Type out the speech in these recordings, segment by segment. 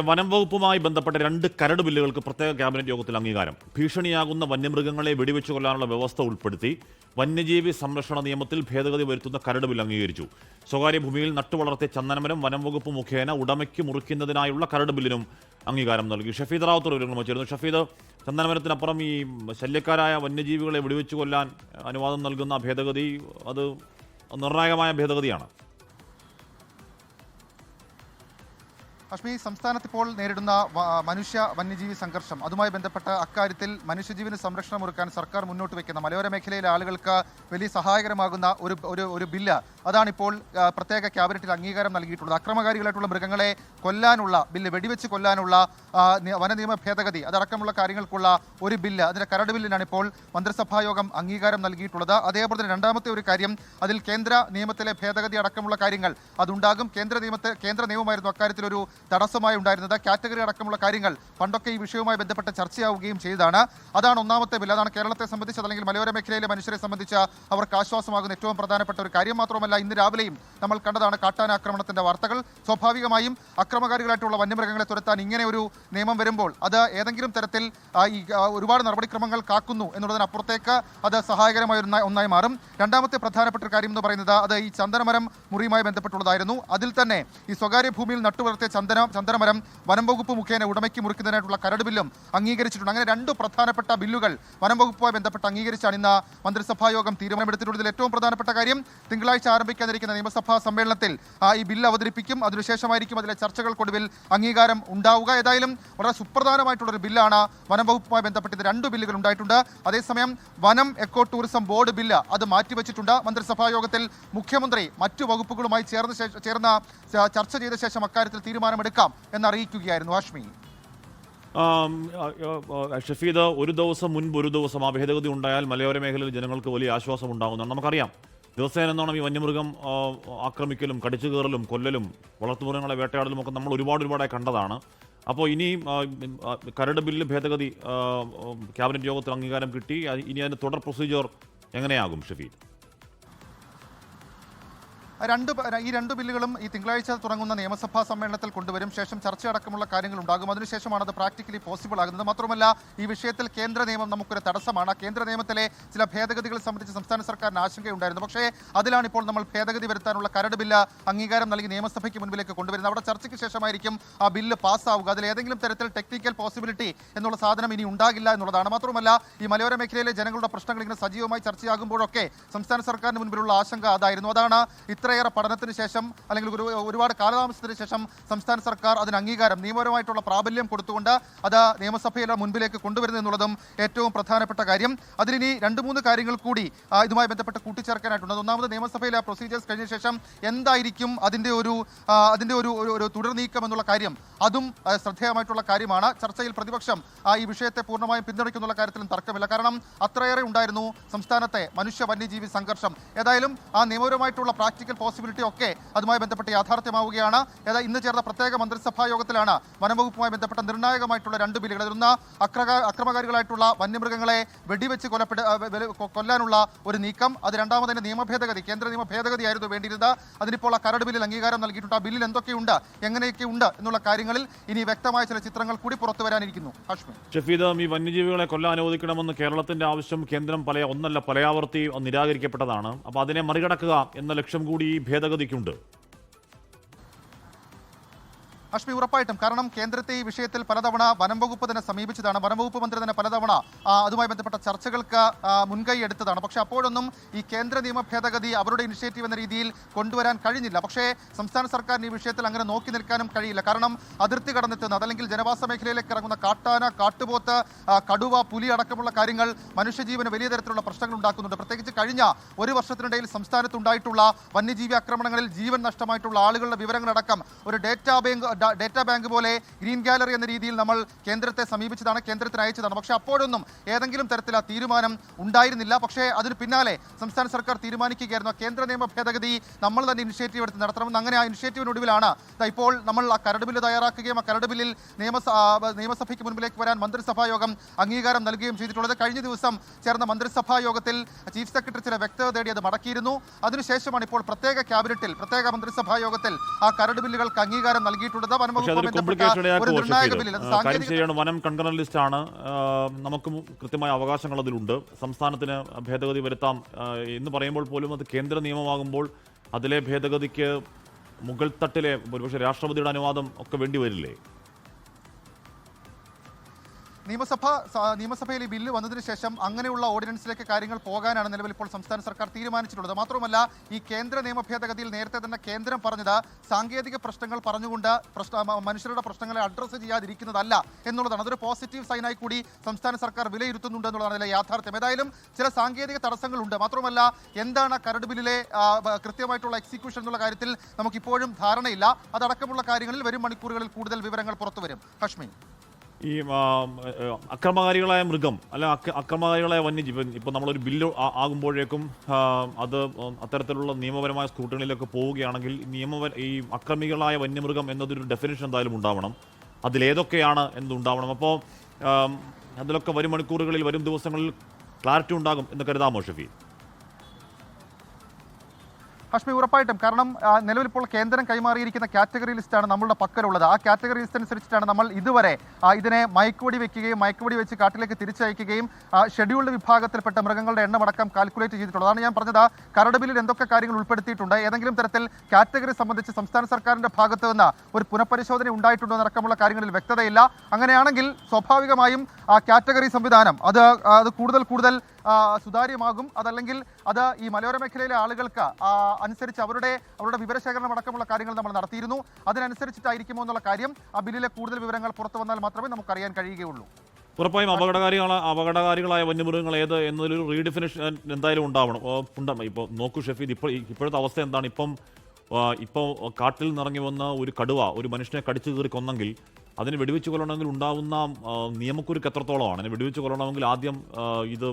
വനം വകുപ്പുമായി ബന്ധപ്പെട്ട 2 കരട് ബില്ലുകൾക്ക് പ്രത്യേക ക്യാബിനറ്റ് യോഗത്തിൽ അംഗീകാരം. ഭീഷണിയാകുന്ന വന്യമൃഗങ്ങളെ വെടിവെച്ചു കൊല്ലാനുള്ള വ്യവസ്ഥ ഉൾപ്പെടുത്തി വന്യജീവി സംരക്ഷണ നിയമത്തിൽ ഭേദഗതി വരുത്തുന്ന കരട് ബില്ല് അംഗീകരിച്ചു. സ്വകാര്യ ഭൂമിയിൽ നട്ടുവളർത്തിയ ചന്ദനമരം വനം വകുപ്പ് മുഖേന ഉടമയ്ക്ക് മുറിക്കുന്നതിനായുള്ള കരട് ബില്ലിനും അംഗീകാരം നൽകി. ഷഫീദ് റാവുത്തർ വിവരങ്ങൾ വച്ചിരുന്നു. ഷഫീദ്, ചന്ദനമരത്തിനപ്പുറം ഈ ശല്യക്കാരായ വന്യജീവികളെ വെടിവെച്ചു കൊല്ലാൻ അനുവാദം നൽകുന്ന ഭേദഗതി അത് നിർണായകമായ ഭേദഗതിയാണ്. അശ്മി, സംസ്ഥാനത്ത് ഇപ്പോൾ നേരിടുന്ന മനുഷ്യ വന്യജീവി സംഘർഷം, അതുമായി ബന്ധപ്പെട്ട് അക്കാര്യത്തിൽ മനുഷ്യജീവന് സംരക്ഷണം ഒരുക്കാൻ സർക്കാർ മുന്നോട്ട് വയ്ക്കുന്ന മലയോര മേഖലയിലെ ആളുകൾക്ക് വലിയ സഹായകരമാകുന്ന ഒരു ബില്ല് അതാണിപ്പോൾ പ്രത്യേക ക്യാബിനറ്റിൽ അംഗീകാരം നൽകിയിട്ടുള്ളത്. അക്രമകാരികളായിട്ടുള്ള മൃഗങ്ങളെ കൊല്ലാനുള്ള ബില്ല്, വെടിവെച്ച് കൊല്ലാനുള്ള വനനിയമ ഭേദഗതി അതടക്കമുള്ള കാര്യങ്ങൾക്കുള്ള ഒരു ബില്ല്, അതിൻ്റെ കരട് ബില്ലിനാണ് ഇപ്പോൾ മന്ത്രിസഭായോഗം അംഗീകാരം നൽകിയിട്ടുള്ളത്. അതേപോലെ തന്നെ രണ്ടാമത്തെ ഒരു കാര്യം, അതിൽ കേന്ദ്ര നിയമത്തിലെ ഭേദഗതി അടക്കമുള്ള കാര്യങ്ങൾ അതുണ്ടാകും. കേന്ദ്ര നിയമമായിരുന്നു അക്കാര്യത്തിലൊരു തടസ്സമായി ഉണ്ടായിരുന്നത്. കാറ്റഗറി അടക്കമുള്ള കാര്യങ്ങൾ പണ്ടൊക്കെ ഈ വിഷയവുമായി ബന്ധപ്പെട്ട് ചർച്ചയാവുകയും ചെയ്തതാണ്. അതാണ് ഒന്നാമത്തെ ബില്ല്. അതാണ് കേരളത്തെ സംബന്ധിച്ച് അല്ലെങ്കിൽ മലയോര മേഖലയിലെ മനുഷ്യരെ സംബന്ധിച്ച് അവർക്ക് ആശ്വാസമാകുന്ന ഏറ്റവും പ്രധാനപ്പെട്ട ഒരു കാര്യം. മാത്രമല്ല, ഇന്ന് രാവിലെയും നമ്മൾ കണ്ടതാണ് കാട്ടാന ആക്രമണത്തിന്റെ വാർത്തകൾ. സ്വാഭാവികമായും അക്രമകാരികളായിട്ടുള്ള വന്യമൃഗങ്ങളെ തുരത്താൻ ഇങ്ങനെ ഒരു നിയമം വരുമ്പോൾ അത് ഏതെങ്കിലും തരത്തിൽ ഒരുപാട് നടപടിക്രമങ്ങൾ കാക്കുന്നു എന്നുള്ളതിനപ്പുറത്തേക്ക് അത് സഹായകരമായ ഒന്നായി മാറും. രണ്ടാമത്തെ പ്രധാനപ്പെട്ട ഒരു കാര്യം എന്ന് പറയുന്നത് അത് ഈ ചന്ദനമരം മുറിയുമായി ബന്ധപ്പെട്ടുള്ളതായിരുന്നു. അതിൽ തന്നെ ഈ സ്വകാര്യ ഭൂമിയിൽ നട്ടുവളർത്തിയ ചന്ദനമരം വനം വകുപ്പ് മുഖേന ഉടമയ്ക്ക് മുറിക്കുന്നതിനായിട്ടുള്ള കരട് ബില്ലും അംഗീകരിച്ചിട്ടുണ്ട്. അങ്ങനെ 2 പ്രധാനപ്പെട്ട ബില്ലുകൾ വനം വകുപ്പുമായി ബന്ധപ്പെട്ട് അംഗീകരിച്ചാണ് ഇന്ന് മന്ത്രിസഭായോഗം തീരുമാനമെടുത്തിട്ടുള്ളതിൽ ഏറ്റവും പ്രധാനപ്പെട്ട കാര്യം, തിങ്കളാഴ്ച ആരംഭിക്കാനിരിക്കുന്ന നിയമസഭാ സമ്മേളനത്തിൽ ഈ ബില്ല് അവതരിപ്പിക്കും. അതിനുശേഷമായിരിക്കും അതിലെ ചർച്ചകൾക്കൊടുവിൽ അംഗീകാരം ഉണ്ടാവുക. ഏതായാലും വളരെ സുപ്രധാനമായിട്ടുള്ളൊരു ബില്ലാണ് വനം വകുപ്പുമായി ബന്ധപ്പെട്ട്. 2 ബില്ലുകൾ ഉണ്ടായിട്ടുണ്ട്. അതേസമയം വനം എക്കോ ടൂറിസം ബോർഡ് ബില്ല് അത് മാറ്റിവെച്ചിട്ടുണ്ട്. മന്ത്രിസഭാ യോഗത്തിൽ മുഖ്യമന്ത്രി മറ്റു വകുപ്പുകളുമായി ചേർന്ന് ചർച്ച ചെയ്ത ശേഷം അക്കാര്യത്തിൽ തീരുമാനമെടുക്കാം എന്നറിയിക്കുകയായിരുന്നു. ഹാഷ്മി, ഷഫീദ്, ഒരു ദിവസം മുൻപ് ഒരു ദിവസം ആ ഭേദഗതി ഉണ്ടായാൽ മലയോര മേഖലയിൽ ജനങ്ങൾക്ക് വലിയ ആശ്വാസം ഉണ്ടാകുന്നതാണ്. നമുക്കറിയാം, ദിവസേന എന്നോണം ഈ വന്യമൃഗം ആക്രമിക്കലും കടിച്ചു കയറലും കൊല്ലലും വളർത്തുമൃഗങ്ങളെ വേട്ടയാടലും ഒക്കെ നമ്മൾ ഒരുപാടായി കണ്ടതാണ്. അപ്പോൾ ഇനി കരട് ബില്ല് ഭേദഗതി ക്യാബിനറ്റ് യോഗത്തിൽ അംഗീകാരം കിട്ടി. ഇനി അതിൻ്റെ തുടർ പ്രൊസീജിയർ എങ്ങനെയാകും ഷഫീദ്? ഈ 2 ബില്ലുകളും ഈ തിങ്കളാഴ്ച തുടങ്ങുന്ന നിയമസഭാ സമ്മേളനത്തിൽ കൊണ്ടുവരും. ശേഷം ചർച്ചയടക്കമുള്ള കാര്യങ്ങൾ ഉണ്ടാകും. അതിനുശേഷമാണ് അത് പ്രാക്ടിക്കലി പോസിബിൾ ആകുന്നത്. മാത്രമല്ല, ഈ വിഷയത്തിൽ കേന്ദ്ര നിയമം നമുക്കൊരു തടസ്സമാണ്. കേന്ദ്ര നിയമത്തിലെ ചില ഭേദഗതികൾ സംബന്ധിച്ച് സംസ്ഥാന സർക്കാരിന് ആശങ്കയുണ്ടായിരുന്നു. പക്ഷേ അതിലാണ് ഇപ്പോൾ നമ്മൾ ഭേദഗതി വരുത്താനുള്ള കരട് ബില്ല് അംഗീകാരം നൽകി നിയമസഭയ്ക്ക് മുൻപിലേക്ക് കൊണ്ടുവരുന്നത്. അവിടെ ചർച്ചയ്ക്ക് ശേഷമായിരിക്കും ആ ബില്ല് പാസ്സാവുക. അതിൽ ഏതെങ്കിലും തരത്തിൽ ടെക്നിക്കൽ പോസിബിലിറ്റി എന്നുള്ള സാധനം ഇനി ഉണ്ടാകില്ല എന്നുള്ളതാണ്. മാത്രമല്ല, ഈ മലയോര മേഖലയിലെ ജനങ്ങളുടെ പ്രശ്നങ്ങൾ ഇങ്ങനെ സജീവമായി ചർച്ചയാകുമ്പോഴൊക്കെ സംസ്ഥാന സർക്കാരിന് മുൻപിലുള്ള ആശങ്ക അതായിരുന്നു. അതാണ് ഇത്രയേറെ പഠനത്തിന് ശേഷം അല്ലെങ്കിൽ ഒരുപാട് കാലതാമസത്തിന് ശേഷം സംസ്ഥാന സർക്കാർ അതിന് അംഗീകാരം, നിയമപരമായിട്ടുള്ള പ്രാബല്യം കൊടുത്തുകൊണ്ട് അത് നിയമസഭയുടെ മുൻപിലേക്ക് കൊണ്ടുവരുന്നത് എന്നുള്ളതും ഏറ്റവും പ്രധാനപ്പെട്ട കാര്യം. അതിലിനി 2-3 കാര്യങ്ങൾ കൂടി ഇതുമായി ബന്ധപ്പെട്ട് കൂട്ടിച്ചേർക്കാനായിട്ടുണ്ട്. ഒന്നാമത്, നിയമസഭയിലെ ആ പ്രൊസീജിയേഴ്സ് കഴിഞ്ഞ ശേഷം എന്തായിരിക്കും അതിൻ്റെ ഒരു തുടർ നീക്കം എന്നുള്ള കാര്യം, അതും ശ്രദ്ധേയമായിട്ടുള്ള കാര്യമാണ്. ചർച്ചയിൽ പ്രതിപക്ഷം ഈ വിഷയത്തെ പൂർണ്ണമായും പിന്തുണയ്ക്കുന്നുള്ള കാര്യത്തിലും തർക്കമില്ല. കാരണം അത്രയേറെ ഉണ്ടായിരുന്നു സംസ്ഥാനത്തെ മനുഷ്യ വന്യജീവി സംഘർഷം. ഏതായാലും ആ നിയമപരമായിട്ടുള്ള പ്രാക്ടിക്കൽ പോസിബിലിറ്റി ഒക്കെ അതുമായി ബന്ധപ്പെട്ട് യാഥാർത്ഥ്യമാവുകയാണ്. ഇന്ന് ചേർന്ന പ്രത്യേക മന്ത്രിസഭാ യോഗത്തിലാണ് വനംവകുപ്പുമായി ബന്ധപ്പെട്ട നിർണായകമായിട്ടുള്ള 2 ബില്ലുകൾ, അതിലൊന്ന് അക്രമകാരികളായിട്ടുള്ള വന്യമൃഗങ്ങളെ വെടിവെച്ച് കൊല്ലാനുള്ള ഒരു നീക്കം, അത് രണ്ടാമതിന്റെ നിയമ ഭേദഗതി, കേന്ദ്ര നിയമ ഭേദഗതിയായിരുന്നു വേണ്ടിയിരുന്നത്. അതിനിപ്പോൾ ആ കരട് ബില്ലിൽ അംഗീകാരം നൽകിയിട്ടുണ്ട്. ആ ബില്ലിൽ എന്തൊക്കെയുണ്ട്, എങ്ങനെയൊക്കെ ഉണ്ട് എന്നുള്ള കാര്യങ്ങളിൽ ഇനി വ്യക്തമായ ചില ചിത്രങ്ങൾ കൂടി പുറത്തു വരാനിരിക്കുന്നു. ഷഫീദ്, ഈ വന്യജീവികളെ കൊല്ലാൻ അനുവദിക്കണമെന്ന് കേരളത്തിന്റെ ആവശ്യം കേന്ദ്രം പലയാവർത്തി നിരാകരിക്കപ്പെട്ടതാണ്. അപ്പോൾ അതിനെ മറികടക്കുക എന്ന ലക്ഷ്യം കൂടി ഈ ഭേദഗതിക്കുണ്ട്. അശ്മി, ഉറപ്പായിട്ടും. കാരണം കേന്ദ്രത്തെ ഈ വിഷയത്തിൽ പലതവണ വനം വകുപ്പ് തന്നെ സമീപിച്ചതാണ്. വനം വകുപ്പ് മന്ത്രി തന്നെ പലതവണ അതുമായി ബന്ധപ്പെട്ട ചർച്ചകൾക്ക് മുൻകൈ എടുത്തതാണ്. പക്ഷേ അപ്പോഴൊന്നും ഈ കേന്ദ്ര നിയമ ഭേദഗതി അവരുടെ ഇനിഷ്യേറ്റീവ് എന്ന രീതിയിൽ കൊണ്ടുവരാൻ കഴിഞ്ഞില്ല. പക്ഷേ സംസ്ഥാന സർക്കാരിന് ഈ വിഷയത്തിൽ അങ്ങനെ നോക്കി നിൽക്കാനും കഴിയില്ല. കാരണം അതിർത്തി കടന്നെത്തുന്ന അതല്ലെങ്കിൽ ജനവാസ മേഖലയിലേക്ക് ഇറങ്ങുന്ന കാട്ടാന, കാട്ടുപോത്ത്, കടുവ, പുലി അടക്കമുള്ള കാര്യങ്ങൾ മനുഷ്യജീവന് വലിയ തരത്തിലുള്ള പ്രശ്നങ്ങൾ ഉണ്ടാക്കുന്നുണ്ട്. പ്രത്യേകിച്ച് കഴിഞ്ഞ ഒരു വർഷത്തിനിടയിൽ സംസ്ഥാനത്തുണ്ടായിട്ടുള്ള വന്യജീവി ആക്രമണങ്ങളിൽ ജീവൻ നഷ്ടമായിട്ടുള്ള ആളുകളുടെ വിവരങ്ങളടക്കം ഒരു ഡേറ്റാ ബാങ്ക് പോലെ ഗ്രീൻ ഗാലറി എന്ന രീതിയിൽ നമ്മൾ കേന്ദ്രത്തെ സമീപിച്ചതാണ്, കേന്ദ്രത്തിന് അയച്ചതാണ്. പക്ഷേ അപ്പോഴൊന്നും ഏതെങ്കിലും തരത്തിൽ ആ തീരുമാനം ഉണ്ടായിരുന്നില്ല. പക്ഷേ അതിന് പിന്നാലെ സംസ്ഥാന സർക്കാർ തീരുമാനിക്കുകയായിരുന്നു കേന്ദ്ര നിയമ ഭേദഗതി നമ്മൾ തന്നെ ഇനിഷ്യേറ്റീവ് എടുത്ത് നടത്തണമെന്ന്. അങ്ങനെ ആ ഇനിഷ്യേറ്റീവിനൊടുവിലാണ് ഇപ്പോൾ നമ്മൾ ആ കരട് ബില്ല് തയ്യാറാക്കുകയും ആ കരട് ബില്ലിൽ നിയമസഭയ്ക്ക് മുൻപിലേക്ക് വരാൻ മന്ത്രിസഭാ യോഗം അംഗീകാരം നൽകുകയും ചെയ്തിട്ടുള്ളത്. കഴിഞ്ഞ ദിവസം ചേർന്ന മന്ത്രിസഭാ യോഗത്തിൽ ചീഫ് സെക്രട്ടറി ചില വ്യക്തത തേടി അത് മടക്കിയിരുന്നു. അതിനുശേഷമാണ് ഇപ്പോൾ പ്രത്യേക മന്ത്രിസഭാ യോഗത്തിൽ ആ കരട് ബില്ലുകൾക്ക് അംഗീകാരം നൽകിയിട്ടുള്ളത്. ചെയ്തിട്ടുള്ളത്. വനം പക്ഷേ വകുപ്പുമായി അതൊരു ബന്ധപ്പെട്ട കോംപ്ലിക്കേഷൻ ഒരു ഇടയാക്കുമോ നിർണായക ഷഫീദ്? ബില്ലിൽ അത് കാര്യം സാങ്കേതിക ചെയ്യണം, വനം കൺകറന്റ് ലിസ്റ്റാണ്. നമുക്കും കൃത്യമായ അവകാശങ്ങൾ അതിലുണ്ട്. സംസ്ഥാനത്തിന് ഭേദഗതി വരുത്താം എന്ന് പറയുമ്പോൾ പോലും അത് കേന്ദ്ര നിയമമാകുമ്പോൾ അതിലെ ഭേദഗതിക്ക് മുകൾ തട്ടിലെ ഒരുപക്ഷെ രാഷ്ട്രപതിയുടെ അനുവാദം ഒക്കെ വേണ്ടി വരില്ലേ? നിയമസഭയിൽ ഈ ബില്ല് വന്നതിന് ശേഷം അങ്ങനെയുള്ള ഓർഡിനൻസിലേക്ക് കാര്യങ്ങൾ പോകാനാണ് നിലവിൽ ഇപ്പോൾ സംസ്ഥാന സർക്കാർ തീരുമാനിച്ചിട്ടുള്ളത്. മാത്രമല്ല, ഈ കേന്ദ്ര നിയമ ഭേദഗതിയിൽ നേരത്തെ തന്നെ കേന്ദ്രം പറഞ്ഞത് സാങ്കേതിക പ്രശ്നങ്ങൾ പറഞ്ഞുകൊണ്ട് മനുഷ്യരുടെ പ്രശ്നങ്ങളെ അഡ്രസ്സ് ചെയ്യാതിരിക്കുന്നതല്ല എന്നുള്ളതാണ്. അതൊരു പോസിറ്റീവ് സൈനായി കൂടി സംസ്ഥാന സർക്കാർ വിലയിരുത്തുന്നുണ്ട് എന്നുള്ളതാണ് അതിലെ യാഥാർത്ഥ്യം. ഏതായാലും ചില സാങ്കേതിക തടസ്സങ്ങളുണ്ട്. മാത്രമല്ല, എന്താണ് കരട് ബില്ലിലെ കൃത്യമായിട്ടുള്ള എക്സിക്യൂഷൻ എന്നുള്ള കാര്യത്തിൽ നമുക്കിപ്പോഴും ധാരണയില്ല. അതടക്കമുള്ള കാര്യങ്ങളിൽ വരും മണിക്കൂറുകളിൽ കൂടുതൽ വിവരങ്ങൾ പുറത്തുവരും. ഹഷ്മി, ഈ അക്രമകാരികളായ മൃഗം അല്ല അക്രമകാരികളായ വന്യജീവൻ ഇപ്പോൾ നമ്മളൊരു ബില്ല് ആകുമ്പോഴേക്കും അത് അത്തരത്തിലുള്ള നിയമപരമായ സ്ക്രൂട്ടണിയിലൊക്കെ പോവുകയാണെങ്കിൽ ഈ അക്രമികളായ വന്യമൃഗം എന്നതൊരു ഡെഫിനിഷൻ എന്തായാലും ഉണ്ടാവണം. അതിലേതൊക്കെയാണ് എന്നുണ്ടാവണം. അപ്പോൾ അതിലൊക്കെ വരും മണിക്കൂറുകളിൽ വരും ദിവസങ്ങളിൽ ക്ലാരിറ്റി ഉണ്ടാകും എന്ന് കരുതാമോ ഷഫി? ഹഷ്മി, ഉറപ്പായിട്ടും. കാരണം നിലവിലിപ്പോൾ കേന്ദ്രം കൈമാറിയിരിക്കുന്ന കാറ്റഗറി ലിസ്റ്റാണ് നമ്മളുടെ പക്കലുള്ളത്. ആ കാറ്റഗറി ലിസ്റ്റ് അനുസരിച്ചിട്ടാണ് നമ്മൾ ഇതുവരെ ഇതിനെ മയക്കുവെടി വെക്കുകയും മയക്കുവെടി വെച്ച് കാട്ടിലേക്ക് തിരിച്ചയക്കുകയും ഷെഡ്യൂൾഡ് വിഭാഗത്തിൽപ്പെട്ട മൃഗങ്ങളുടെ എണ്ണമടക്കം കാൽക്കുലേറ്റ് ചെയ്തിട്ടുള്ളത്. അതാണ് ഞാൻ പറഞ്ഞത്, കരട് ബില്ലിൽ എന്തൊക്കെ കാര്യങ്ങൾ ഉൾപ്പെടുത്തിയിട്ടുണ്ട്, ഏതെങ്കിലും തരത്തിൽ കാറ്റഗറി സംബന്ധിച്ച് സംസ്ഥാന സർക്കാരിൻ്റെ ഭാഗത്ത് നിന്ന് ഒരു പുനഃപരിശോധന ഉണ്ടായിട്ടുണ്ടോ എന്നടക്കമുള്ള കാര്യങ്ങളിൽ വ്യക്തതയില്ല. അങ്ങനെയാണെങ്കിൽ സ്വാഭാവികമായും ആ കാറ്റഗറി സംവിധാനം അത് കൂടുതൽ സുതാര്യമാകും. അതല്ലെങ്കിൽ അത് ഈ മലയോര മേഖലയിലെ ആളുകൾക്ക് അനുസരിച്ച് അവരുടെ വിവരശേഖരണം അടക്കമുള്ള കാര്യങ്ങൾ നമ്മൾ നടത്തിയിരുന്നു. അതിനനുസരിച്ചിട്ടായിരിക്കുമോ എന്നുള്ള കാര്യം ആ ബില്ലിലെ കൂടുതൽ വിവരങ്ങൾ പുറത്തു വന്നാൽ മാത്രമേ നമുക്കറിയാൻ കഴിയുകയുള്ളൂ. ഉറപ്പായും അപകടകാരികളായ വന്യമൃഗങ്ങൾ ഏത് എന്നൊരു റീഡിഫിനിഷൻ എന്തായാലും ഉണ്ടാവണം. ഇപ്പോൾ നോക്കൂ ഷഫീദ്, ഇപ്പോഴത്തെ അവസ്ഥ എന്താണ്? ഇപ്പോൾ കാട്ടിൽ നിറങ്ങി വന്ന ഒരു കടുവ ഒരു മനുഷ്യനെ കടിച്ചു കീറി കൊന്നെങ്കിൽ അതിന് വെടിവെച്ച് കൊല്ലണമെങ്കിൽ ഉണ്ടാകുന്ന നിയമക്കുരുക്ക് എത്രത്തോളമാണ്? അതിന് വെടിവെച്ച് കൊല്ലണമെങ്കിൽ ആദ്യം ഇത്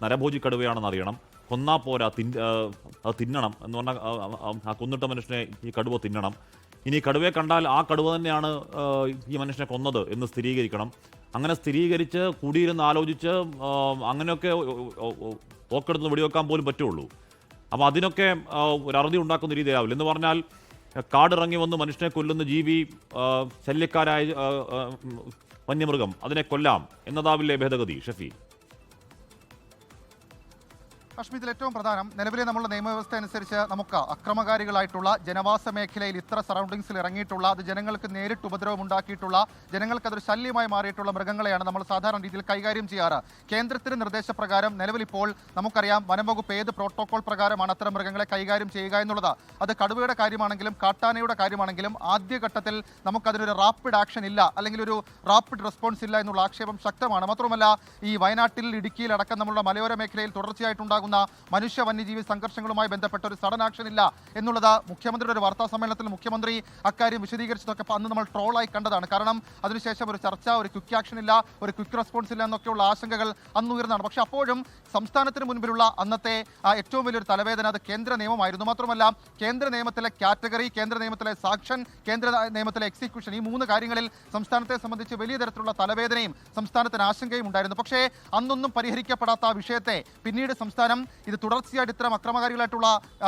നരഭോജി കടുവയാണെന്ന് അറിയണം. കൊന്നാ പോരാ, അത് തിന്നണം എന്ന് പറഞ്ഞാൽ ആ കൊന്നിട്ട മനുഷ്യനെ ഈ കടുവ തിന്നണം. ഇനി കടുവയെ കണ്ടാൽ ആ കടുവ തന്നെയാണ് ഈ മനുഷ്യനെ കൊന്നത് എന്ന് സ്ഥിരീകരിക്കണം. അങ്ങനെ സ്ഥിരീകരിച്ച് കൂടിയിരുന്ന് ആലോചിച്ച് അങ്ങനെയൊക്കെ ഓക്കെടുത്ത് വെടിവെക്കാൻ പോലും പറ്റുള്ളൂ. അപ്പോൾ അതിനൊക്കെ ഒരു അറുതി ഉണ്ടാക്കുന്ന രീതിയാവില്ല. എന്ന് പറഞ്ഞാൽ കാടിറങ്ങി വന്ന് മനുഷ്യനെ കൊല്ലുന്ന ജീവി, ശല്യക്കാരായ വന്യമൃഗം, അതിനെ കൊല്ലാം എന്നതാവില്ലേ ഭേദഗതി ഷഫി? കശ്മീരിൽ ഏറ്റവും പ്രധാനം, നിലവിലെ നമ്മളുടെ നിയമവ്യവസ്ഥ അനുസരിച്ച് നമുക്ക് അക്രമകാരികളായിട്ടുള്ള ജനവാസ മേഖലയിൽ ഇത്ര സറൗണ്ടിങ്സിൽ ഇറങ്ങിയിട്ടുള്ള, അത് ജനങ്ങൾക്ക് നേരിട്ട് ഉപദ്രവം ഉണ്ടാക്കിയിട്ടുള്ള, ജനങ്ങൾക്ക് അതൊരു ശല്യമായി മാറിയിട്ടുള്ള മൃഗങ്ങളെയാണ് നമ്മൾ സാധാരണ രീതിയിൽ കൈകാര്യം ചെയ്യാറ്. കേന്ദ്രത്തിന്റെ നിർദ്ദേശപ്രകാരം നിലവിലിപ്പോൾ നമുക്കറിയാം വനം വകുപ്പ് ഏത് പ്രോട്ടോകോൾ പ്രകാരമാണ് അത്തരം മൃഗങ്ങളെ കൈകാര്യം ചെയ്യുക എന്നുള്ളത്. അത് കടുവയുടെ കാര്യമാണെങ്കിലും കാട്ടാനയുടെ കാര്യമാണെങ്കിലും ആദ്യഘട്ടത്തിൽ നമുക്കതിനൊരു റാപ്പിഡ് ആക്ഷൻ ഇല്ല, അല്ലെങ്കിൽ ഒരു റാപ്പിഡ് റെസ്പോൺസ് ഇല്ല എന്നുള്ള ആക്ഷേപം ശക്തമാണ്. മാത്രമല്ല, ഈ വയനാട്ടിൽ, ഇടുക്കിയിൽ അടക്കം നമ്മളുടെ മലയോര മേഖലയിൽ തുടർച്ചയായിട്ടുണ്ടാകുന്ന മനുഷ്യ വന്യജീവി സംഘർഷങ്ങളുമായി ബന്ധപ്പെട്ട ഒരു സഡൻ ആക്ഷൻ ഇല്ല എന്നുള്ളത് മുഖ്യമന്ത്രിയുടെ ഒരു വാർത്താ സമ്മേളനത്തിൽ മുഖ്യമന്ത്രി അക്കാര്യം വിശദീകരിച്ചതൊക്കെ അന്ന് നമ്മൾ ട്രോളായി കണ്ടതാണ്. കാരണം അതിനുശേഷം ഒരു ചർച്ച, ഒരു ക്വിക്ക് ആക്ഷൻ ഇല്ല, ഒരു ക്വിക്ക് റെസ്പോൺസ് ഇല്ല എന്നൊക്കെയുള്ള ആശങ്കകൾ അന്ന് ഉയർന്നതാണ്. പക്ഷേ അപ്പോഴും സംസ്ഥാനത്തിന് മുൻപിലുള്ള അന്നത്തെ ഏറ്റവും വലിയൊരു തലവേദന അത് കേന്ദ്ര നിയമമായിരുന്നു. മാത്രമല്ല, കേന്ദ്ര നിയമത്തിലെ കാറ്റഗറി, കേന്ദ്ര നിയമത്തിലെ സാക്ഷൻ, കേന്ദ്ര നിയമത്തിലെ എക്സിക്യൂഷൻ, ഈ മൂന്ന് കാര്യങ്ങളിൽ സംസ്ഥാനത്തെ സംബന്ധിച്ച് വലിയ തരത്തിലുള്ള തലവേദനയും സംസ്ഥാനത്തിന് ആശങ്കയും ഉണ്ടായിരുന്നു. പക്ഷേ അന്നൊന്നും പരിഹരിക്കപ്പെടാത്ത ആ വിഷയത്തെ പിന്നീട് സംസ്ഥാനം ഇത് തുടർച്ചയായിട്ട് ഇത്തരം അക്രമകാരികളായിട്ടുള്ള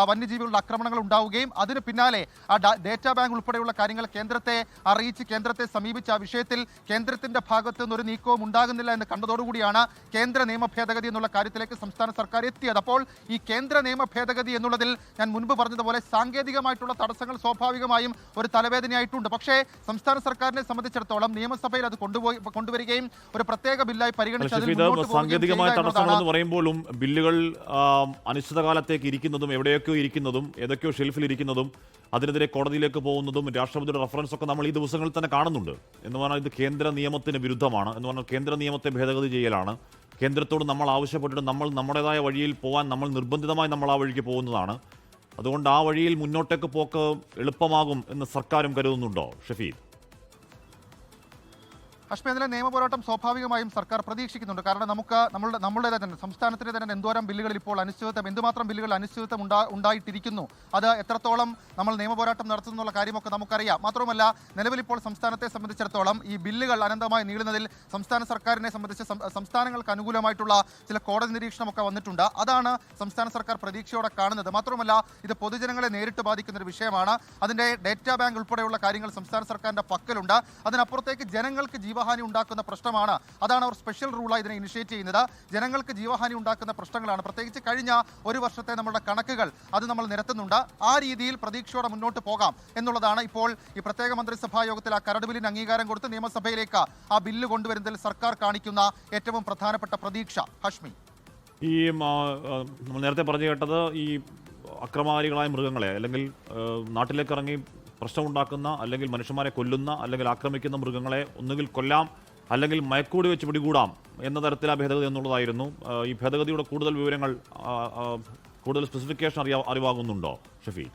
വന്യജീവികളുടെ ആക്രമണങ്ങൾ ഉണ്ടാവുകയും അതിന് പിന്നാലെ ആ ഡേറ്റാ ബാങ്ക് ഉൾപ്പെടെയുള്ള കാര്യങ്ങൾ കേന്ദ്രത്തെ അറിയിച്ച് കേന്ദ്രത്തെ സമീപിച്ച ആ വിഷയത്തിൽ കേന്ദ്രത്തിന്റെ ഭാഗത്ത് നിന്നൊരു നീക്കവും ഉണ്ടാകുന്നില്ല എന്ന് കണ്ടതോടുകൂടിയാണ് കേന്ദ്ര നിയമ ഭേദഗതി എന്നുള്ള കാര്യത്തിലേക്ക് സംസ്ഥാന സർക്കാർ എത്തിയത്. അപ്പോൾ ഈ കേന്ദ്ര നിയമ ഭേദഗതി എന്നുള്ളതിൽ ഞാൻ മുൻപ് പറഞ്ഞതുപോലെ സാങ്കേതികമായിട്ടുള്ള തടസ്സങ്ങൾ സ്വാഭാവികമായും ഒരു തലവേദനയായിട്ടുണ്ട്. പക്ഷേ സംസ്ഥാന സർക്കാരിനെ സംബന്ധിച്ചിടത്തോളം നിയമസഭയിൽ അത് കൊണ്ടുവരികയും ഒരു പ്രത്യേക ബില്ലായി പരിഗണിച്ച് സാങ്കേതികമായ തടസ്സങ്ങൾ എന്ന് പറയുമ്പോഴും ബില്ലുകൾ അനിശ്ചിതകാലത്തേക്ക് ഇരിക്കുന്നതും എവിടെയൊക്കെയോ ഇരിക്കുന്നതും ഏതൊക്കെയോ ഷെൽഫിൽ ഇരിക്കുന്നതും അതിനെതിരെ കോടതിയിലേക്ക് പോകുന്നതും രാഷ്ട്രപതിയുടെ റഫറൻസ് ഒക്കെ നമ്മൾ ഈ ദിവസങ്ങളിൽ തന്നെ കാണുന്നുണ്ട്. എന്ന് പറഞ്ഞാൽ ഇത് കേന്ദ്ര നിയമത്തിന് വിരുദ്ധമാണ്, എന്ന് പറഞ്ഞാൽ കേന്ദ്ര നിയമത്തെ ഭേദഗതി ചെയ്യലാണ്. കേന്ദ്രത്തോട് നമ്മൾ ആവശ്യപ്പെട്ടിട്ട് നമ്മൾ നമ്മുടേതായ വഴിയിൽ പോകാൻ നമ്മൾ നിർബന്ധിതമായി നമ്മൾ ആ വഴിക്ക് പോകുന്നതാണ്. അതുകൊണ്ട് ആ വഴിയിൽ മുന്നോട്ടേക്ക് പോക്ക് എളുപ്പമാകും എന്ന് സർക്കാരും കരുതുന്നുണ്ടോ ഷഫീദ്? അഷ്മി, അതിലെ നിയമ പോരാട്ടം സ്വാഭാവികമായും സർക്കാർ പ്രതീക്ഷിക്കുന്നുണ്ട്. കാരണം നമുക്ക് നമ്മളുടേത് തന്നെ സംസ്ഥാനത്തിൻ്റെ തന്നെ എന്തോരം ബില്ലുകളിൽ ഇപ്പോൾ അനിശ്ചിതത്വം, എന്തുമാത്രം ബില്ലുകൾ അനിശ്ചിതത്വം ഉണ്ടായിട്ടിരിക്കുന്നു, അത് എത്രത്തോളം നമ്മൾ നിയമ പോരാട്ടം നടത്തുന്നുള്ള കാര്യമൊക്കെ നമുക്കറിയാം. മാത്രമല്ല, നിലവിൽ ഇപ്പോൾ സംസ്ഥാനത്തെ സംബന്ധിച്ചിടത്തോളം ഈ ബില്ലുകൾ അനന്തമായി നീളുന്നതിൽ സംസ്ഥാന സർക്കാരിനെ സംബന്ധിച്ച് സംസ്ഥാനങ്ങൾക്ക് അനുകൂലമായിട്ടുള്ള ചില കോടതി നിരീക്ഷണമൊക്കെ വന്നിട്ടുണ്ട്. അതാണ് സംസ്ഥാന സർക്കാർ പ്രതീക്ഷയോടെ കാണുന്നത്. മാത്രമല്ല, ഇത് പൊതുജനങ്ങളെ നേരിട്ട് ബാധിക്കുന്ന ഒരു വിഷയമാണ്. അതിൻ്റെ ഡേറ്റാ ബാങ്ക് ഉൾപ്പെടെയുള്ള കാര്യങ്ങൾ സംസ്ഥാന സർക്കാരിൻ്റെ പക്കലുണ്ട്. അതിനപ്പുറത്തേക്ക് ജനങ്ങൾക്ക് ജീവഹാനി ഉണ്ടാക്കുന്ന പ്രശ്നമാണ്. അതാണ് അവർ സ്പെഷ്യൽ റൂളായി ഇതിനെ ഇനിഷ്യേറ്റ് ചെയ്യുന്നത്. ജനങ്ങൾക്ക് ജീവഹാനി ഉണ്ടാക്കുന്ന പ്രശ്നങ്ങളാണ്. പ്രത്യേകിച്ച് കഴിഞ്ഞ ഒരു വർഷത്തെ നമ്മുടെ കണക്കുകൾ അത് നമ്മൾ നിരത്തുന്നുണ്ട്. ആ രീതിയിൽ പ്രതീക്ഷയോടെ മുന്നോട്ട് പോകാം എന്നുള്ളതാണ് ഇപ്പോൾ ഈ പ്രത്യേക മന്ത്രിസഭാ യോഗത്തിൽ ആ കരട് ബില്ലിന് അംഗീകാരം കൊടുത്ത് നിയമസഭയിലേക്ക് ആ ബില്ല് കൊണ്ടുവരുന്നതിൽ സർക്കാർ കാണിക്കുന്ന ഏറ്റവും പ്രധാനപ്പെട്ട പ്രതീക്ഷ. ഹഷ്മി, ഈ നമ്മൾ നേരത്തെ പറഞ്ഞു കേട്ടത് ഈ അക്രമകാരികളായ മൃഗങ്ങളെ അല്ലെങ്കിൽ നാട്ടിലേക്ക് ഇറങ്ങി പ്രശ്നമുണ്ടാക്കുന്ന അല്ലെങ്കിൽ മനുഷ്യന്മാരെ കൊല്ലുന്ന അല്ലെങ്കിൽ ആക്രമിക്കുന്ന മൃഗങ്ങളെ ഒന്നുകിൽ കൊല്ലാം അല്ലെങ്കിൽ മയക്കൂടി വെച്ച് പിടികൂടാം എന്ന തരത്തിലാണ് ഭേദഗതി എന്നുള്ളതായിരുന്നു. ഈ ഭേദഗതിയുടെ കൂടുതൽ വിവരങ്ങൾ, കൂടുതൽ സ്പെസിഫിക്കേഷൻ അറിവാകുന്നുണ്ടോ ഷഫീ?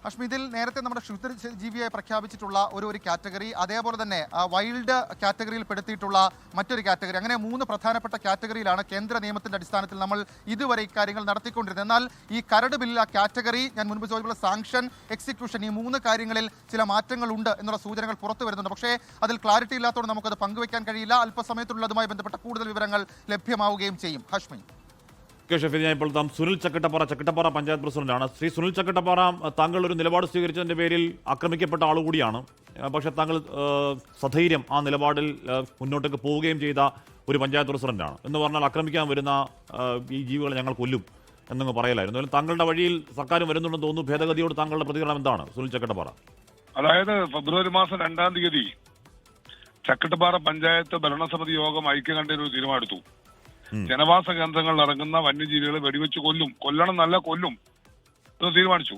അഷ്മി, ഇതിൽ നേരത്തെ നമ്മുടെ ക്ഷുദ്രജീവിയെ പ്രഖ്യാപിച്ചിട്ടുള്ള ഒരു കാറ്റഗറി, അതേപോലെ തന്നെ വൈൽഡ് കാറ്റഗറിയിൽ പെടുത്തിയിട്ടുള്ള മറ്റൊരു കാറ്റഗറി, അങ്ങനെ 3 പ്രധാനപ്പെട്ട കാറ്റഗറിയിലാണ് കേന്ദ്ര നിയമത്തിന്റെ അടിസ്ഥാനത്തിൽ നമ്മൾ ഇതുവരെ ഇക്കാര്യങ്ങൾ നടത്തിക്കൊണ്ടിരുന്നത്. എന്നാൽ ഈ കരട് ബില്ലിൽ ആ കാറ്റഗറി, ഞാൻ മുൻപ് ചോദിച്ചുള്ള സാങ്ഷൻ, എക്സിക്യൂഷൻ, ഈ 3 കാര്യങ്ങളിൽ ചില മാറ്റങ്ങൾ ഉണ്ട് എന്നുള്ള സൂചനകൾ പുറത്തു വരുന്നുണ്ട്. പക്ഷേ അതിൽ ക്ലാരിറ്റി ഇല്ലാത്തതുകൊണ്ട് നമുക്കത് പങ്കുവയ്ക്കാൻ കഴിയില്ല. അല്പസമയത്തുള്ള അതുമായി ബന്ധപ്പെട്ട കൂടുതൽ വിവരങ്ങൾ ലഭ്യമാവുകയും ചെയ്യും. ഹഷ്മി. ഷഫീർ, ഞാൻ ഇപ്പോൾ സുനിൽ ചക്കട്ടപ്പാറ പഞ്ചായത്ത് പ്രസിഡന്റാണ്. ശ്രീ സുനിൽ ചക്കട്ടപ്പാറ, താങ്കൾ ഒരു നിലപാട് സ്വീകരിച്ചതിൻ്റെ പേരിൽ ആക്രമിക്കപ്പെട്ട ആളുകൂടിയാണ്. പക്ഷേ താങ്കൾ സധൈര്യം ആ നിലപാടിൽ മുന്നോട്ടേക്ക് പോവുകയും ചെയ്ത ഒരു പഞ്ചായത്ത് പ്രസിഡന്റാണ്. എന്ന് പറഞ്ഞാൽ ആക്രമിക്കാൻ വരുന്ന ഈ ജീവികളെ ഞങ്ങൾ കൊല്ലും എന്നങ്ങ് പറയലായിരുന്നു. അതിൽ താങ്കളുടെ വഴിയിൽ സർക്കാർ വരുന്നുണ്ടെന്ന് തോന്നുന്നു. ഭേദഗതിയോട് താങ്കളുടെ പ്രതികരണം എന്താണ് സുനിൽ ചക്കട്ടപ്പാറ? അതായത് ഫെബ്രുവരി മാസം 2-ാം തീയതി ചക്കട്ടപ്പാറ പഞ്ചായത്ത് ഭരണസമിതി യോഗം ഐക്യകണ്ഠേന ഒരു തീരുമാനമെടുത്തു. ജനവാസ കേന്ദ്രങ്ങളിൽ ഇറങ്ങുന്ന വന്യജീവികളെ വെടിവെച്ച് കൊല്ലണം എന്നല്ല, കൊല്ലും എന്ന് തീരുമാനിച്ചു.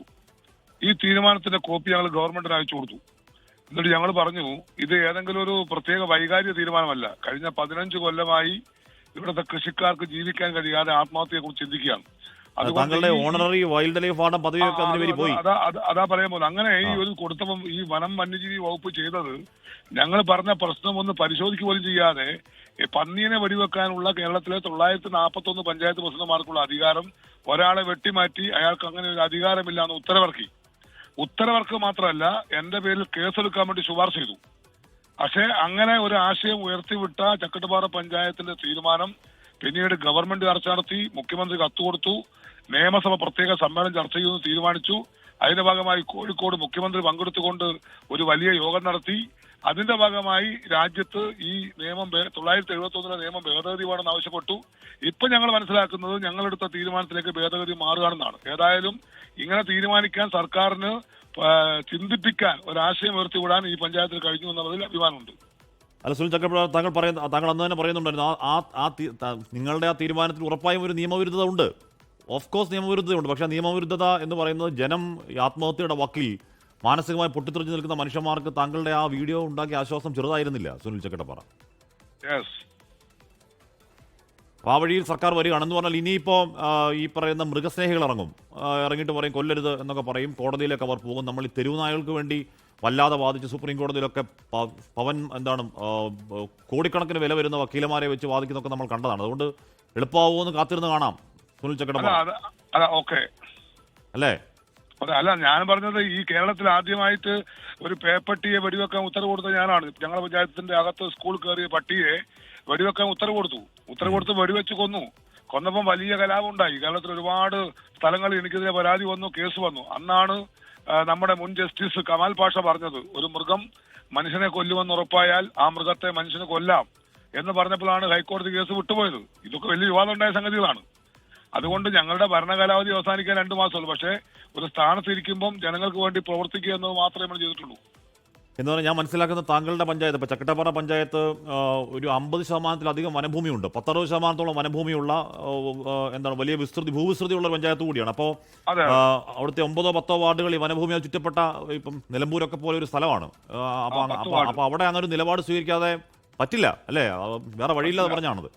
ഈ തീരുമാനത്തിന്റെ കോപ്പി ഞങ്ങൾ ഗവൺമെന്റിന് അയച്ചു കൊടുത്തു. എന്നിട്ട് ഞങ്ങൾ പറഞ്ഞു, ഇത് ഏതെങ്കിലും ഒരു പ്രത്യേക വൈകാരിക തീരുമാനമല്ല. കഴിഞ്ഞ 15 കൊല്ലമായി ഇവിടുത്തെ കൃഷിക്കാർക്ക് ജീവിക്കാൻ കഴിയാതെ ആത്മഹത്യയെ കുറിച്ച് ചിന്തിക്കുകയാണ്. അതാ പറയാൻ പോകുന്നത്. അങ്ങനെ ഈ ഒരു കൊടുത്തപ്പം ഈ വനം വന്യജീവി വകുപ്പ് ചെയ്തത്, ഞങ്ങൾ പറഞ്ഞ പ്രശ്നം ഒന്ന് പരിശോധിക്കുക പോലും ചെയ്യാതെ പന്നീനെ വെടിവെക്കാനുള്ള കേരളത്തിലെ 941 പഞ്ചായത്ത് പ്രസിഡന്റുമാർക്കുള്ള അധികാരം ഒരാളെ വെട്ടിമാറ്റി അയാൾക്ക് അങ്ങനെ ഒരു അധികാരമില്ല എന്ന് ഉത്തരവിറക്കി. ഉത്തരവിറക്കുക മാത്രമല്ല, എന്റെ പേരിൽ കേസെടുക്കാൻ വേണ്ടി ശുപാർശ ചെയ്തു. പക്ഷേ അങ്ങനെ ഒരു ആശയം ഉയർത്തിവിട്ട ചക്കട്ടപ്പാറ പഞ്ചായത്തിന്റെ തീരുമാനം പിന്നീട് ഗവൺമെന്റ് ചർച്ച നടത്തി, മുഖ്യമന്ത്രി കത്ത് കൊടുത്തു, നിയമസഭ പ്രത്യേക സമ്മേളനം ചർച്ച ചെയ്യുമെന്ന് തീരുമാനിച്ചു. അതിന്റെ ഭാഗമായി കോഴിക്കോട് മുഖ്യമന്ത്രി പങ്കെടുത്തുകൊണ്ട് ഒരു വലിയ യോഗം നടത്തി. അതിന്റെ ഭാഗമായി രാജ്യത്ത് ഈ നിയമം 971 നിയമം ഭേദഗതി വേണമെന്ന് ആവശ്യപ്പെട്ടു. ഇപ്പൊ ഞങ്ങൾ മനസ്സിലാക്കുന്നത് ഞങ്ങളെടുത്ത തീരുമാനത്തിലേക്ക് ഭേദഗതി മാറുകയാണെന്നാണ്. ഏതായാലും ഇങ്ങനെ തീരുമാനിക്കാൻ സർക്കാരിന് ചിന്തിപ്പിക്കാൻ ഒരാശയം ഉയർത്തിവിടാൻ ഈ പഞ്ചായത്തിൽ കഴിഞ്ഞു എന്നുള്ളതിൽ അഭിമാനമുണ്ട്. അല്ല സുനിൽ ചക്രവർത്തി, താങ്കൾ അന്ന് തന്നെ പറയുന്നുണ്ടായിരുന്നു നിങ്ങളുടെ ആ തീരുമാനത്തിൽ ഉറപ്പായും ഒരു നിയമവിരുദ്ധത ഉണ്ട്. ഓഫ് കോഴ്സ് നിയമവിരുദ്ധതയുണ്ട്. പക്ഷേ നിയമവിരുദ്ധത എന്ന് പറയുന്നത് ജനം ആത്മഹത്യയുടെ വക്കിൽ മാനസികമായി പൊട്ടിത്തെറിച്ച് നിൽക്കുന്ന മനുഷ്യന്മാർക്ക് താങ്കളുടെ ആ വീഡിയോ ഉണ്ടാക്കിയ ആശ്വാസം ചെറുതായിരുന്നില്ല സുനിൽ ചക്കട്ടപ്പാറ. ആ വഴിയിൽ സർക്കാർ വരികയാണെന്ന് പറഞ്ഞാൽ ഇനിയിപ്പോൾ ഈ പറയുന്ന മൃഗസ്നേഹികൾ ഇറങ്ങിയിട്ട് പറയും കൊല്ലരുത് എന്നൊക്കെ പറയും. കോടതിയിലേക്ക് അവർ പോകും. നമ്മൾ ഈ തെരുവുനായകൾക്ക് വേണ്ടി വല്ലാതെ വാദിച്ച് സുപ്രീം കോടതിയിലൊക്കെ കോടിക്കണക്കിന് വില വരുന്ന വക്കീലമാരെ വെച്ച് വാദിക്കുന്നതൊക്കെ നമ്മൾ കണ്ടതാണ്. അതുകൊണ്ട് എളുപ്പമാവുമെന്ന് കാത്തിരുന്ന് കാണാം സുനിൽ ചക്കട്ടപ്പാറ, അല്ലേ? അല്ല, ഞാൻ പറഞ്ഞത് ഈ കേരളത്തിൽ ആദ്യമായിട്ട് ഒരു പേപ്പട്ടിയെ വെടിവെക്കാൻ ഉത്തരവ് കൊടുത്തത് ഞാനാണ്. ഞങ്ങളുടെ പഞ്ചായത്തിന്റെ അകത്ത് സ്കൂൾ കയറിയ പട്ടിയെ വെടിവെക്കാൻ ഉത്തരവ് കൊടുത്ത് വെടിവെച്ച് കൊന്നപ്പം വലിയ കലാപം ഉണ്ടായി. കേരളത്തിൽ ഒരുപാട് സ്ഥലങ്ങളിൽ എനിക്കെതിരെ പരാതി വന്നു, കേസ് വന്നു. അന്നാണ് നമ്മുടെ മുൻ ജസ്റ്റിസ് കമാൽ പാഷ പറഞ്ഞത്, ഒരു മൃഗം മനുഷ്യനെ കൊല്ലുമെന്ന് ഉറപ്പായാൽ ആ മൃഗത്തെ മനുഷ്യനെ കൊല്ലാം എന്ന് പറഞ്ഞപ്പോഴാണ് ഹൈക്കോടതി കേസ് വിട്ടുപോയത്. ഇതൊക്കെ വലിയ വിവാദം ഉണ്ടായ സംഗതികളാണ്. അതുകൊണ്ട് ഞങ്ങളുടെ ഭരണകാലാവധി അവസാനിക്കാൻ 2 മാസമുള്ളൂ. പക്ഷേ ഒരു സ്ഥാനത്തിരിക്കുമ്പം ജനങ്ങൾക്ക് വേണ്ടി പ്രവർത്തിക്കുക എന്നത് മാത്രമേ നമ്മൾ ചെയ്തിട്ടുള്ളൂ. എന്ന് പറഞ്ഞാൽ ഞാൻ മനസ്സിലാക്കുന്ന താങ്കളുടെ പഞ്ചായത്ത്, ഇപ്പോൾ ചക്കട്ടപ്പാറ പഞ്ചായത്ത് ഒരു 50%-ലധികം വനഭൂമിയുണ്ട്. 60% വനഭൂമിയുള്ള വലിയ ഭൂവിസ്തൃതിയുള്ള ഒരു പഞ്ചായത്ത് കൂടിയാണ്. അപ്പോൾ അവിടുത്തെ 9-10 വാർഡുകൾ ഈ വനഭൂമിയാൽ ചുറ്റപ്പെട്ട ഇപ്പം നിലമ്പൂരൊക്കെ പോലെ ഒരു സ്ഥലമാണ്. അപ്പോൾ അവിടെ അങ്ങനെ ഒരു നിലപാട് സ്വീകരിക്കാതെ പറ്റില്ല, അല്ലേ? വേറെ വഴിയില്ലാതെ പറഞ്ഞാണത്.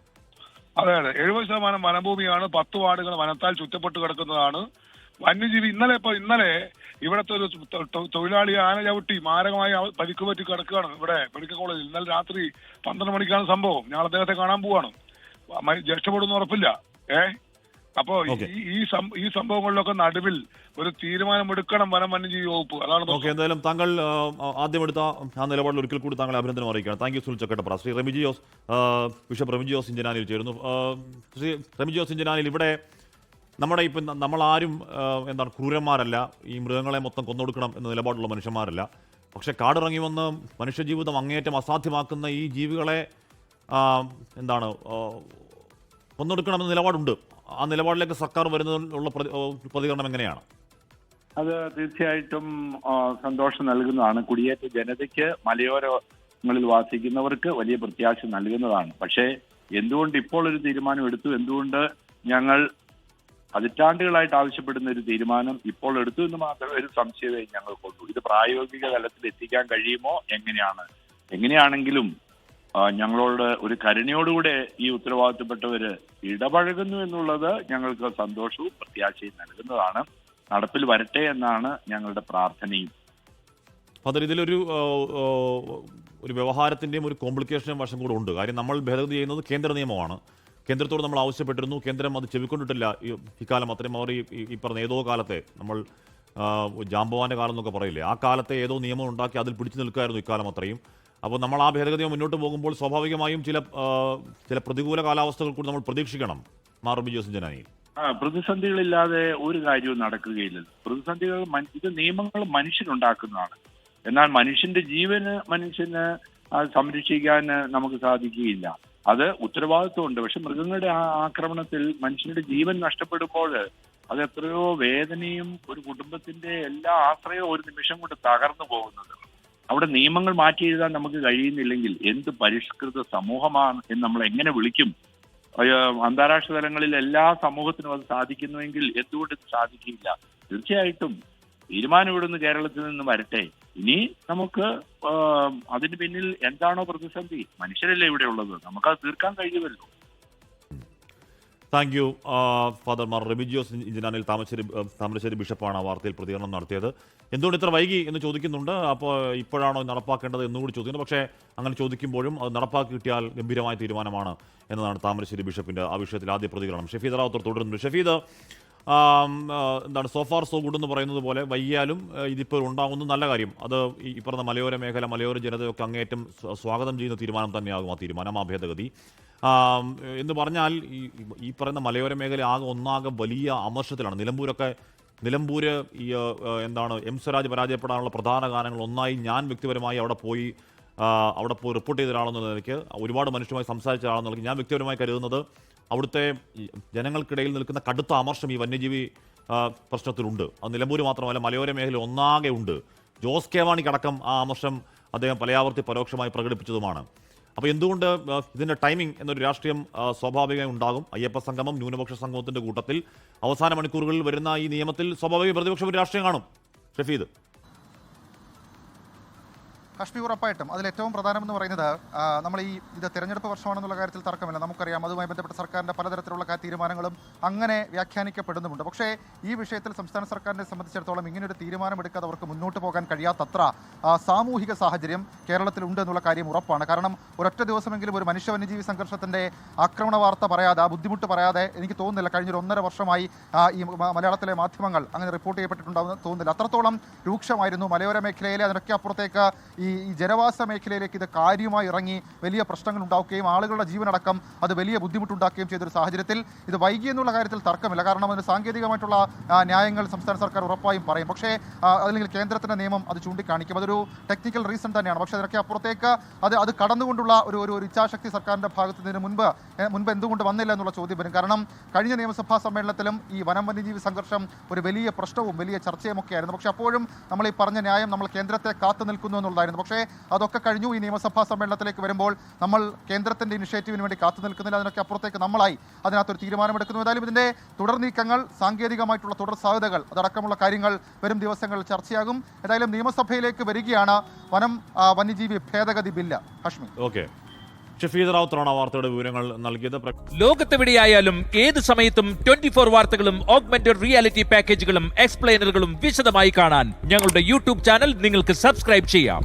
അതെ, 70% വനഭൂമിയാണ്. 10 വാർഡുകൾ വനത്താൽ ചുറ്റപ്പെട്ട് കിടക്കുന്നതാണ്. വന്യജീവി ഇന്നലെ ഇവിടുത്തെ ഒരു തൊഴിലാളി ആന ചവിട്ടി മാരകമായി പരിക്ക് പറ്റി കിടക്കുകയാണ് ഇവിടെ മെഡിക്കൽ കോളേജിൽ. ഇന്നലെ രാത്രി 12 മണിക്കാണ് സംഭവം. ഞങ്ങൾ അദ്ദേഹത്തെ കാണാൻ പോവാണ്. രക്ഷപ്പെടുന്ന ഉറപ്പില്ല. അപ്പോ ഈ സംഭവങ്ങളിലൊക്കെ നടുവിൽ ഒരു തീരുമാനമെടുക്കണം വനം വന്യജീവി വകുപ്പ്. അതാണ്. എന്തായാലും താങ്കൾ ആദ്യം എടുത്ത ആ നിലപാടിൽ ഒരിക്കൽ കൂടി താങ്കൾ അഭിനന്ദനം അറിയിക്കുകയാണ്. Thank you Sunil Chakkattapra. Shri Remigiose, bishop Remigiose Inchananiyil ചേരുന്നു. ശ്രീ റെമിജിയോസ് ഇഞ്ചനാനിൽ, ഇവിടെ നമ്മുടെ ഇപ്പം നമ്മളാരും എന്താണ് ക്രൂരന്മാരല്ല, ഈ മൃഗങ്ങളെ മൊത്തം കൊന്നൊടുക്കണം എന്ന നിലപാടുള്ള മനുഷ്യന്മാരല്ല. പക്ഷെ കാടിറങ്ങി വന്ന് മനുഷ്യജീവിതം അങ്ങേയറ്റം അസാധ്യമാക്കുന്ന ഈ ജീവികളെ എന്താണ് കൊന്നൊടുക്കണമെന്ന നിലപാടുണ്ട്. ആ നിലപാടിലേക്ക് സർക്കാർ വരുന്നതിനുള്ള പ്രതികരണം എങ്ങനെയാണ്? അത് തീർച്ചയായിട്ടും സന്തോഷം നൽകുന്നതാണ്. കുടിയേറ്റ ജനതയ്ക്ക്, മലയോരങ്ങളിൽ വാസിക്കുന്നവർക്ക് വലിയ പ്രത്യാശ നൽകുന്നതാണ്. പക്ഷേ എന്തുകൊണ്ട് ഇപ്പോൾ ഒരു തീരുമാനം എടുത്തു, എന്തുകൊണ്ട് ഞങ്ങൾ പതിറ്റാണ്ടുകളായിട്ട് ആവശ്യപ്പെടുന്ന ഒരു തീരുമാനം ഇപ്പോൾ എടുത്തു എന്ന് മാത്രമേ ഒരു സംശയമേ ഞങ്ങൾക്കുള്ളൂ. ഇത് പ്രായോഗിക തലത്തിൽ എത്തിക്കാൻ കഴിയുമോ, എങ്ങനെയാണെങ്കിലും ഞങ്ങളോട് ഒരു കരുണയോടുകൂടെ ഈ ഉത്തരവാദിത്തപ്പെട്ടവര് ഇടപഴകുന്നു എന്നുള്ളത് ഞങ്ങൾക്ക് സന്തോഷവും പ്രത്യാശയും നൽകുന്നതാണ്. നടപ്പിൽ വരട്ടെ എന്നാണ് ഞങ്ങളുടെ പ്രാർത്ഥനയും. അതിൽ ഇതിലൊരു വ്യവഹാരത്തിന്റെയും ഒരു കോംപ്ലിക്കേഷനും വശം കൂടെ ഉണ്ട്. കാര്യം നമ്മൾ ഭേദഗതി ചെയ്യുന്നത് കേന്ദ്ര നിയമമാണ്. കേന്ദ്രത്തോട് നമ്മൾ ആവശ്യപ്പെട്ടിരുന്നു, കേന്ദ്രം അത് ചെവിക്കൊണ്ടിട്ടില്ല. ഇക്കാലം അത്രയും അവർ ഈ പറഞ്ഞ ഏതോ കാലത്തെ, നമ്മൾ ജാമ്പവാന്റെ കാലം എന്നൊക്കെ പറയില്ലേ, ആ കാലത്തെ ഏതോ നിയമം ഉണ്ടാക്കി അതിൽ പിടിച്ചു നിൽക്കായിരുന്നു ഇക്കാലം അത്രയും. അപ്പോൾ നമ്മൾ ആ ഭേദഗതിയോ മുന്നോട്ട് പോകുമ്പോൾ സ്വാഭാവികമായും ചില പ്രതികൂല കാലാവസ്ഥകൾ കൂടി നമ്മൾ പ്രതീക്ഷിക്കണം. റെമിജിയോസ് ഇഞ്ചനാനിയിൽ പ്രതിസന്ധികളില്ലാതെ ഒരു കാര്യവും നടക്കുകയില്ല. പ്രതിസന്ധികൾ ഇത് നിയമങ്ങൾ മനുഷ്യനുണ്ടാക്കുന്നതാണ്. എന്നാൽ മനുഷ്യന്റെ മനുഷ്യന് സംരക്ഷിക്കാൻ നമുക്ക് സാധിക്കുകയില്ല. അത് ഉത്തരവാദിത്വമുണ്ട്. പക്ഷെ മൃഗങ്ങളുടെ ആക്രമണത്തിൽ മനുഷ്യന്റെ ജീവൻ നഷ്ടപ്പെടുമ്പോൾ അത് എത്രയോ വേദനയും ഒരു കുടുംബത്തിന്റെ എല്ലാ ആശ്രയവും ഒരു നിമിഷം കൊണ്ട് തകർന്നു പോകുന്നത്. അവിടെ നിയമങ്ങൾ മാറ്റി എഴുതാൻ നമുക്ക് കഴിയുന്നില്ലെങ്കിൽ എന്ത് പരിഷ്കൃത സമൂഹമാണ് എന്ന് നമ്മൾ എങ്ങനെ വിളിക്കും? അന്താരാഷ്ട്ര തലങ്ങളിൽ എല്ലാ സമൂഹത്തിനും അത് സാധിക്കുന്നുവെങ്കിൽ എന്തുകൊണ്ട് ഇത് സാധിക്കില്ല? തീർച്ചയായിട്ടും തീരുമാനം ഇവിടുന്ന് കേരളത്തിൽ നിന്ന് വരട്ടെ. ഇനി നമുക്ക് അതിന് പിന്നിൽ എന്താണോ പ്രതിസന്ധി, മനുഷ്യരല്ലേ ഇവിടെ ഉള്ളത്, നമുക്കത് തീർക്കാൻ കഴിയുമല്ലോ. Thank you father Mar Remigiose Inchananiyil Thamarassery ബിഷപ്പാണ് ആ വാർത്തയിൽ പ്രതികരണം നടത്തിയത്. എന്തുകൊണ്ട് ഇത്ര വൈകി എന്ന് ചോദിക്കുന്നുണ്ട്. അപ്പോൾ ഇപ്പോഴാണോ നടപ്പാക്കേണ്ടത് എന്നുകൂടി ചോദിക്കുന്നു. പക്ഷേ അങ്ങനെ ചോദിക്കുമ്പോഴും അത് നടപ്പാക്കി കിട്ടിയാൽ ഗംഭീരമായ തീരുമാനമാണ് എന്നതാണ് താമരശ്ശേരി ബിഷപ്പിന്റെ ആ വിഷയത്തിൽ ആദ്യ പ്രതികരണം. ഷഫീദ് റാവുത്തർ തുടരുന്നു. ഷഫീദ്, എന്താണ് സോഫാർ സോ ഗുഡ് എന്ന് പറയുന്നത് പോലെ വയ്യാലും ഇതിപ്പോൾ ഉണ്ടാകുന്നത് നല്ല കാര്യം. അത് ഈ പറഞ്ഞ മലയോര മേഖല, മലയോര ജനതയൊക്കെ അങ്ങേയറ്റം സ്വാഗതം ചെയ്യുന്ന തീരുമാനം തന്നെയാകും ആ തീരുമാനം, ആ ഭേദഗതി. എന്ന് പറഞ്ഞാൽ ഈ പറയുന്ന മലയോര മേഖല ഒന്നാകെ വലിയ അമർഷത്തിലാണ്. നിലമ്പൂര് ഈ എന്താണ് എം സ്വരാജ് പരാജയപ്പെടാനുള്ള പ്രധാന കാരണങ്ങൾ ഒന്നായി ഞാൻ വ്യക്തിപരമായി അവിടെ പോയി റിപ്പോർട്ട് ചെയ്ത ഒരാളെന്ന നിലയ്ക്ക്, ഒരുപാട് മനുഷ്യരുമായി സംസാരിച്ച ആളെന്ന നിലയ്ക്ക് ഞാൻ വ്യക്തിപരമായി കരുതുന്നത് അവിടുത്തെ ജനങ്ങൾക്കിടയിൽ നിൽക്കുന്ന കടുത്ത അമർഷം ഈ വന്യജീവി പ്രശ്നത്തിലുണ്ട്. അത് നിലമ്പൂർ മാത്രമല്ല, മലയോര മേഖല ഒന്നാകെ ഉണ്ട്. ജോസ് കെ മാണിക്കടക്കം ആ അമർഷം അദ്ദേഹം പലയാവർത്തി പരോക്ഷമായി പ്രകടിപ്പിച്ചതുമാണ്. അപ്പോൾ എന്തുകൊണ്ട് ഇതിൻ്റെ ടൈമിംഗ് എന്നൊരു രാഷ്ട്രീയം സ്വാഭാവികമായി ഉണ്ടാകും. അയ്യപ്പ സംഗമം, ന്യൂനപക്ഷ സംഗമത്തിൻ്റെ കൂട്ടത്തിൽ അവസാന മണിക്കൂറുകളിൽ വരുന്ന ഈ നിയമത്തിൽ സ്വാഭാവിക പ്രതിപക്ഷം ഒരു രാഷ്ട്രീയം കാണും. ഷഫീദ്, കശ്മീർ ഉറപ്പായിട്ടും അതിൽ ഏറ്റവും പ്രധാനമെന്ന് പറയുന്നത് നമ്മൾ ഇത് തെരഞ്ഞെടുപ്പ് വർഷമാണെന്നുള്ള കാര്യത്തിൽ തർക്കമില്ല. നമുക്കറിയാം അതുമായി ബന്ധപ്പെട്ട സർക്കാരിൻ്റെ പലതരത്തിലുള്ള തീരുമാനങ്ങളും അങ്ങനെ വ്യാഖ്യാനിക്കപ്പെടുന്നുമുണ്ട്. പക്ഷേ ഈ വിഷയത്തിൽ സംസ്ഥാന സർക്കാരിനെ സംബന്ധിച്ചിടത്തോളം ഇങ്ങനൊരു തീരുമാനമെടുക്കാതെ അവർക്ക് മുന്നോട്ട് പോകാൻ കഴിയാത്തത്ര സാമൂഹിക സാഹചര്യം കേരളത്തിലുണ്ട് എന്നുള്ള കാര്യം ഉറപ്പാണ്. കാരണം ഒരൊറ്റ ദിവസമെങ്കിലും ഒരു മനുഷ്യ വന്യജീവി സംഘർഷത്തിൻ്റെ ആക്രമണ വാർത്ത പറയാതെ, ആ ബുദ്ധിമുട്ട് പറയാതെ എനിക്ക് തോന്നുന്നില്ല കഴിഞ്ഞൊരു 1.5 വർഷമായി ഈ മലയാളത്തിലെ മാധ്യമങ്ങൾ അങ്ങനെ റിപ്പോർട്ട് ചെയ്യപ്പെട്ടിട്ടുണ്ടാവുമെന്ന് തോന്നുന്നില്ല. അത്രത്തോളം രൂക്ഷമായിരുന്നു മലയോര മേഖലയിലെ. അതിനൊക്കെ അപ്പുറത്തേക്ക് ഈ ജനവാസ മേഖലയിലേക്ക് ഇത് കാര്യമായി ഇറങ്ങി വലിയ പ്രശ്നങ്ങൾ ഉണ്ടാക്കുകയും ആളുകളുടെ ജീവനടക്കം അത് വലിയ ബുദ്ധിമുട്ടുണ്ടാക്കുകയും ചെയ്തൊരു സാഹചര്യത്തിൽ ഇത് വൈകി എന്നുള്ള കാര്യത്തിൽ തർക്കമില്ല. കാരണം അതിന് സാങ്കേതികമായിട്ടുള്ള ന്യായങ്ങൾ സംസ്ഥാന സർക്കാർ ഉറപ്പായും പറയും. പക്ഷേ അല്ലെങ്കിൽ കേന്ദ്രത്തിൻ്റെ നിയമം അത് ചൂണ്ടിക്കാണിക്കും. അതൊരു ടെക്നിക്കൽ റീസൺ തന്നെയാണ്. പക്ഷേ അതിനൊക്കെ അപ്പുറത്തേക്ക് അത് കടന്നുകൊണ്ടുള്ള ഒരു ഇച്ഛാശക്തി സർക്കാരിൻ്റെ ഭാഗത്ത് നിന്ന് മുൻപ് എന്തുകൊണ്ട് വന്നില്ല എന്നുള്ള ചോദ്യം വരും. കാരണം കഴിഞ്ഞ നിയമസഭാ സമ്മേളനത്തിലും ഈ വനം വന്യജീവി സംഘർഷം ഒരു വലിയ പ്രശ്നവും വലിയ ചർച്ചയും ഒക്കെ ആയിരുന്നു. പക്ഷേ അപ്പോഴും നമ്മൾ ഈ പറഞ്ഞ ന്യായം നമ്മൾ കേന്ദ്രത്തെ കാത്തു നിൽക്കുന്നു എന്നുള്ളതായിരുന്നു. പക്ഷേ അതൊക്കെ കഴിഞ്ഞു. ഈ നിയമസഭാ സമ്മേളനത്തിലേക്ക് വരുമ്പോൾ നമ്മൾ കേന്ദ്രത്തിൻ്റെ ഇനിഷ്യേറ്റീവിന് വേണ്ടി കാത്തു നിൽക്കുന്നില്ല. അതിനൊക്കെ അപ്പുറത്തേക്ക് നമ്മളായി അതിനകത്തൊരു തീരുമാനമെടുക്കുന്നു. ഏതായാലും ഇതിൻ്റെ തുടർ നീക്കങ്ങൾ, സാങ്കേതികമായിട്ടുള്ള തുടർ സാധ്യതകൾ അതടക്കമുള്ള കാര്യങ്ങൾ വരും ദിവസങ്ങളിൽ ചർച്ചയാകും. ഏതായാലും നിയമസഭയിലേക്ക് വരികയാണ് വന്യജീവി ഭേദഗതി ബില്ല്. ഹാഷ്മി, ഓക്കെ. ഷഫീദ് റാവുത്തറാണ് വാർത്തയുടെ വിവരങ്ങൾ നൽകിയത്. ലോകത്തെവിടെയായാലും ഏത് സമയത്തും 24 വാർത്തകളും ഓഗ്മെന്റഡ് റിയാലിറ്റി പാക്കേജുകളും എക്സ്പ്ലെയിനറുകളും വിശദമായി കാണാൻ ഞങ്ങളുടെ യൂട്യൂബ് ചാനൽ നിങ്ങൾക്ക് സബ്സ്ക്രൈബ് ചെയ്യാം.